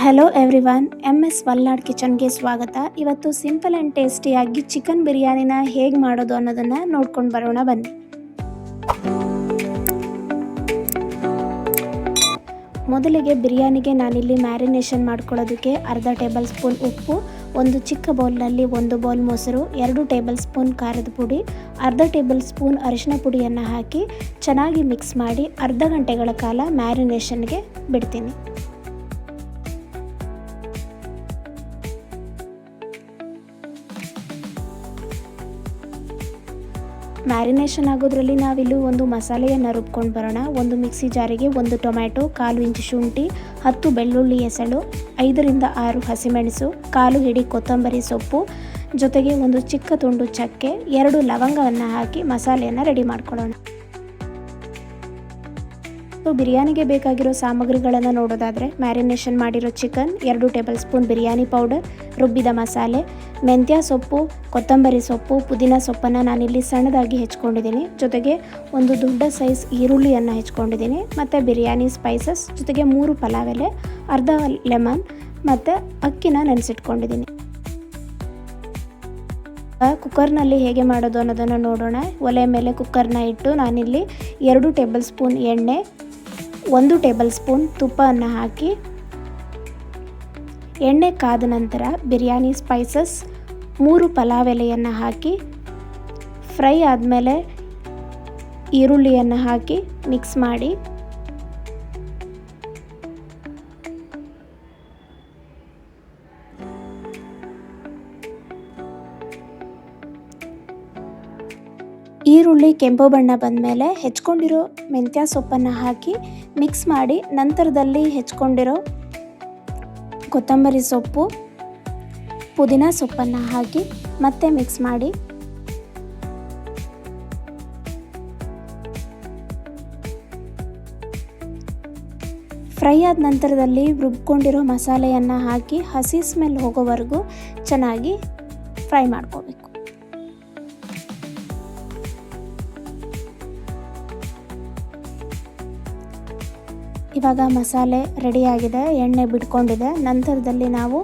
Hello everyone, MS Malnad ಕಿಚನ್ಗೆ ಸ್ವಾಗತ. ಇವತ್ತು simple and ಟೇಸ್ಟಿಯಾಗಿ ಚಿಕನ್ ಬಿರಿಯಾನಿನ ಹೇಗೆ ಮಾಡೋದು ಅನ್ನೋದನ್ನು ನೋಡ್ಕೊಂಡು ಬರೋಣ ಬನ್ನಿ. ಮೊದಲಿಗೆ ಬಿರಿಯಾನಿಗೆ ನಾನಿಲ್ಲಿ ಮ್ಯಾರಿನೇಷನ್ ಮಾಡ್ಕೊಳ್ಳೋದಕ್ಕೆ ಅರ್ಧ ಟೇಬಲ್ ಸ್ಪೂನ್ ಉಪ್ಪು, ಒಂದು ಚಿಕ್ಕ ಬೌಲ್ನಲ್ಲಿ 1 ಬೌಲ್ ಮೊಸರು, 2 ಟೇಬಲ್ ಸ್ಪೂನ್ ಖಾರದ ಪುಡಿ, ಅರ್ಧ ಟೇಬಲ್ ಸ್ಪೂನ್ ಅರಿಶಿನ ಪುಡಿಯನ್ನು ಹಾಕಿ ಚೆನ್ನಾಗಿ ಮಿಕ್ಸ್ ಮಾಡಿ ಅರ್ಧ ಗಂಟೆಗಳ ಕಾಲ ಮ್ಯಾರಿನೇಷನ್ಗೆ ಬಿಡ್ತೀನಿ. ಮ್ಯಾರಿನೇಷನ್ ಆಗೋದ್ರಲ್ಲಿ ನಾವಿಲ್ಲಿ ಒಂದು ಮಸಾಲೆಯನ್ನು ರುಬ್ಕೊಂಡು ಬರೋಣ. ಒಂದು ಮಿಕ್ಸಿ ಜಾರಿಗೆ 1 ಟೊಮ್ಯಾಟೊ, 1/4 ಇಂಚು ಶುಂಠಿ, 10 ಬೆಳ್ಳುಳ್ಳಿ ಎಸಳು, 5 ರಿಂದ 6 ಹಸಿಮೆಣಸು, 1/4 ಹಿಡಿ ಕೊತ್ತಂಬರಿ ಸೊಪ್ಪು, ಜೊತೆಗೆ ಒಂದು ಚಿಕ್ಕ ತುಂಡು ಚಕ್ಕೆ, 2 ಲವಂಗವನ್ನು ಹಾಕಿ ಮಸಾಲೆಯನ್ನು ರೆಡಿ ಮಾಡ್ಕೊಳ್ಳೋಣ. ಬಿರಿಯಾನಿಗೆ ಬೇಕಾಗಿರೋ ಸಾಮಗ್ರಿಗಳನ್ನು ನೋಡೋದಾದರೆ ಮ್ಯಾರಿನೇಷನ್ ಮಾಡಿರೋ chicken, 2 table spoon biryani powder, ರುಬ್ಬಿದ ಮಸಾಲೆ, ಮೆಂತ್ಯ ಸೊಪ್ಪು, ಕೊತ್ತಂಬರಿ ಸೊಪ್ಪು, ಪುದೀನ ಸೊಪ್ಪನ್ನು ನಾನಿಲ್ಲಿ ಸಣ್ಣದಾಗಿ ಹೆಚ್ಕೊಂಡಿದ್ದೀನಿ, ಜೊತೆಗೆ ಒಂದು ದೊಡ್ಡ ಸೈಜ್ ಈರುಳ್ಳಿಯನ್ನು ಹೆಚ್ಕೊಂಡಿದ್ದೀನಿ, ಮತ್ತು ಬಿರಿಯಾನಿ ಸ್ಪೈಸಸ್, ಜೊತೆಗೆ 3 ಪಲಾವ್ ಎಲೆ, ಅರ್ಧ ಲೆಮನ್ ಮತ್ತು ಅಕ್ಕಿನ ನೆನೆಸಿಟ್ಕೊಂಡಿದ್ದೀನಿ. ಕುಕ್ಕರ್ನಲ್ಲಿ ಹೇಗೆ ಮಾಡೋದು ಅನ್ನೋದನ್ನು ನೋಡೋಣ. ಒಲೆ ಮೇಲೆ ಕುಕ್ಕರ್ನ ಇಟ್ಟು ನಾನಿಲ್ಲಿ 2 ಟೇಬಲ್ ಸ್ಪೂನ್ ಎಣ್ಣೆ, 1 ಟೇಬಲ್ ಸ್ಪೂನ್ ತುಪ್ಪವನ್ನು ಹಾಕಿ ಎಣ್ಣೆ ಕಾದ ನಂತರ ಬಿರಿಯಾನಿ ಸ್ಪೈಸಸ್, 3 ಪಲಾವ್ ಎಲೆಯನ್ನು ಹಾಕಿ ಫ್ರೈ ಆದಮೇಲೆ ಈರುಳ್ಳಿಯನ್ನು ಹಾಕಿ ಮಿಕ್ಸ್ ಮಾಡಿ ಈರುಳ್ಳಿ ಕೆಂಪು ಬಣ್ಣ ಬಂದಮೇಲೆ ಹೆಚ್ಕೊಂಡಿರೋ ಮೆಂತ್ಯ ಸೊಪ್ಪನ್ನು ಹಾಕಿ ಮಿಕ್ಸ್ ಮಾಡಿ ನಂತರದಲ್ಲಿ ಹೆಚ್ಕೊಂಡಿರೋ ಕೊತ್ತಂಬರಿ ಸೊಪ್ಪು, ಪುದೀನ ಸೊಪ್ಪನ್ನು ಹಾಕಿ ಮತ್ತೆ ಮಿಕ್ಸ್ ಮಾಡಿ ಫ್ರೈ ಆದ ನಂತರದಲ್ಲಿ ರುಬ್ಕೊಂಡಿರೋ ಮಸಾಲೆಯನ್ನು ಹಾಕಿ ಹಸಿ ಸ್ಮೆಲ್ ಹೋಗೋವರೆಗೂ ಚೆನ್ನಾಗಿ ಫ್ರೈ ಮಾಡ್ಕೋಬೇಕು. ಇವಾಗ ಮಸಾಲೆ ರೆಡಿಯಾಗಿದೆ, ಎಣ್ಣೆ ಬಿಟ್ಕೊಂಡಿದೆ. ನಂತರದಲ್ಲಿ ನಾವು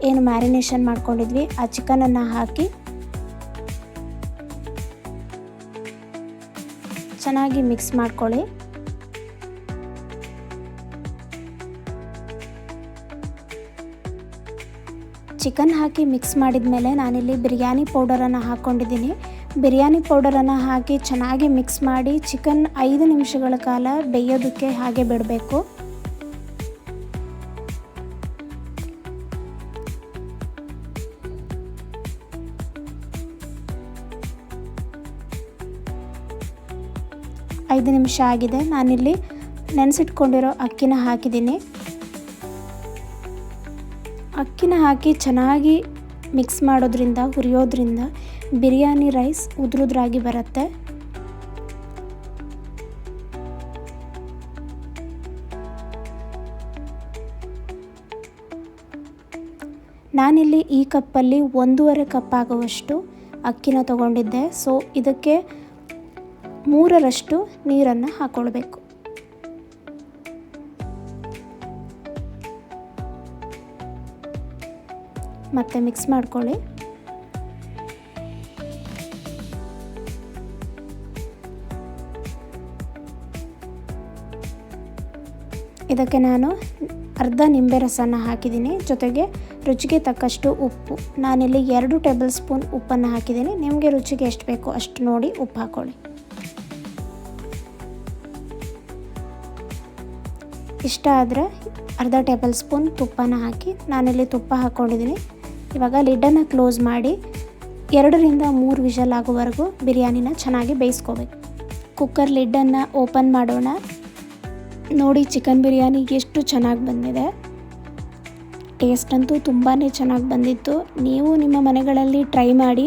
ಏನು ಮ್ಯಾರಿನೇಷನ್ ಮಾಡ್ಕೊಂಡಿದ್ವಿ ಆ ಚಿಕನನ್ನು ಹಾಕಿ ಚೆನ್ನಾಗಿ ಮಿಕ್ಸ್ ಮಾಡ್ಕೊಳ್ಳಿ. ಚಿಕನ್ ಹಾಕಿ ಮಿಕ್ಸ್ ಮಾಡಿದ ಮೇಲೆ ನಾನಿಲ್ಲಿ ಬಿರಿಯಾನಿ ಪೌಡರನ್ನು ಹಾಕ್ಕೊಂಡಿದ್ದೀನಿ. ಬಿರಿಯಾನಿ ಪೌಡರನ್ನು ಹಾಕಿ ಚೆನ್ನಾಗಿ ಮಿಕ್ಸ್ ಮಾಡಿ ಚಿಕನ್ 5 ನಿಮಿಷಗಳ ಕಾಲ ಬೇಯೋದಕ್ಕೆ ಹಾಗೆ ಬಿಡಬೇಕು. ಐದು ನಿಮಿಷ ಆಗಿದೆ. ನಾನಿಲ್ಲಿ ನೆನೆಸಿಟ್ಕೊಂಡಿರೋ ಅಕ್ಕಿನ ಹಾಕಿದ್ದೀನಿ. ಅಕ್ಕಿನ ಹಾಕಿ ಚೆನ್ನಾಗಿ ಮಿಕ್ಸ್ ಮಾಡೋದ್ರಿಂದ, ಹುರಿಯೋದ್ರಿಂದ ಬಿರಿಯಾನಿ ರೈಸ್ ಉದುರುದ್ರಾಗಿ ಬರುತ್ತೆ. ನಾನಿಲ್ಲಿ ಈ ಕಪ್ಪಲ್ಲಿ 1.5 ಕಪ್ ಆಗುವಷ್ಟು ಅಕ್ಕಿನ ತಗೊಂಡಿದ್ದೆ. ಸೊ ಇದಕ್ಕೆ 3ರಷ್ಟು ನೀರನ್ನು ಹಾಕ್ಕೊಳ್ಬೇಕು. ಮತ್ತೆ ಮಿಕ್ಸ್ ಮಾಡ್ಕೊಳ್ಳಿ. ಇದಕ್ಕೆ ನಾನು ಅರ್ಧ ನಿಂಬೆ ರಸನ ಹಾಕಿದ್ದೀನಿ, ಜೊತೆಗೆ ರುಚಿಗೆ ತಕ್ಕಷ್ಟು ಉಪ್ಪು. ನಾನಿಲ್ಲಿ 2 ಟೇಬಲ್ ಸ್ಪೂನ್ ಉಪ್ಪನ್ನು ಹಾಕಿದ್ದೀನಿ. ನಿಮಗೆ ರುಚಿಗೆ ಎಷ್ಟು ಬೇಕೋ ಅಷ್ಟು ನೋಡಿ ಉಪ್ಪು ಹಾಕ್ಕೊಳ್ಳಿ. ಇಷ್ಟ ಆದರೆ ಅರ್ಧ ಟೇಬಲ್ ಸ್ಪೂನ್ ತುಪ್ಪನ ಹಾಕಿ, ನಾನಿಲ್ಲಿ ತುಪ್ಪ ಹಾಕ್ಕೊಂಡಿದ್ದೀನಿ. ಇವಾಗ ಲಿಡ್ಡನ್ನು ಕ್ಲೋಸ್ ಮಾಡಿ 2 ರಿಂದ 3 ವಿಷಲ್ ಆಗೋವರೆಗೂ ಬಿರಿಯಾನಿನ ಚೆನ್ನಾಗಿ ಬೇಯಿಸ್ಕೋಬೇಕು. ಕುಕ್ಕರ್ ಲಿಡ್ಡನ್ನು ಓಪನ್ ಮಾಡೋಣ. ನೋಡಿ, ಚಿಕನ್ ಬಿರಿಯಾನಿ ಎಷ್ಟು ಚೆನ್ನಾಗಿ ಬಂದಿದೆ. ಟೇಸ್ಟ್ ಅಂತೂ ತುಂಬಾ ಚೆನ್ನಾಗಿ ಬಂದಿತ್ತು. ನೀವು ನಿಮ್ಮ ಮನೆಗಳಲ್ಲಿ ಟ್ರೈ ಮಾಡಿ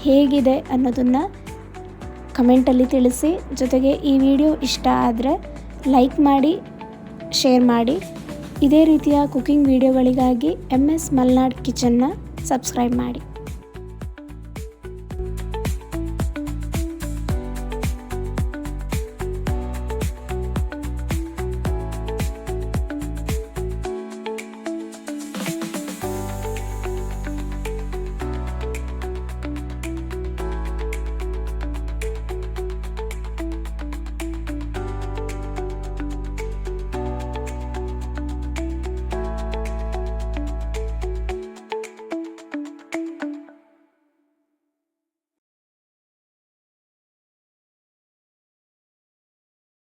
ಹೇಗಿದೆ ಅನ್ನೋದನ್ನು ಕಮೆಂಟಲ್ಲಿ ತಿಳಿಸಿ. ಜೊತೆಗೆ ಈ ವಿಡಿಯೋ ಇಷ್ಟ ಆದರೆ ಲೈಕ್ ಮಾಡಿ, ಶೇರ್ ಮಾಡಿ. ಇದೇ ರೀತಿಯ ಕುಕಿಂಗ್ ವಿಡಿಯೋಗಳಿಗಾಗಿ MS ಮಲ್ನಾಡ್ ಕಿಚನ್ನ ಸಬ್ಸ್ಕ್ರೈಬ್ ಮಾಡಿ.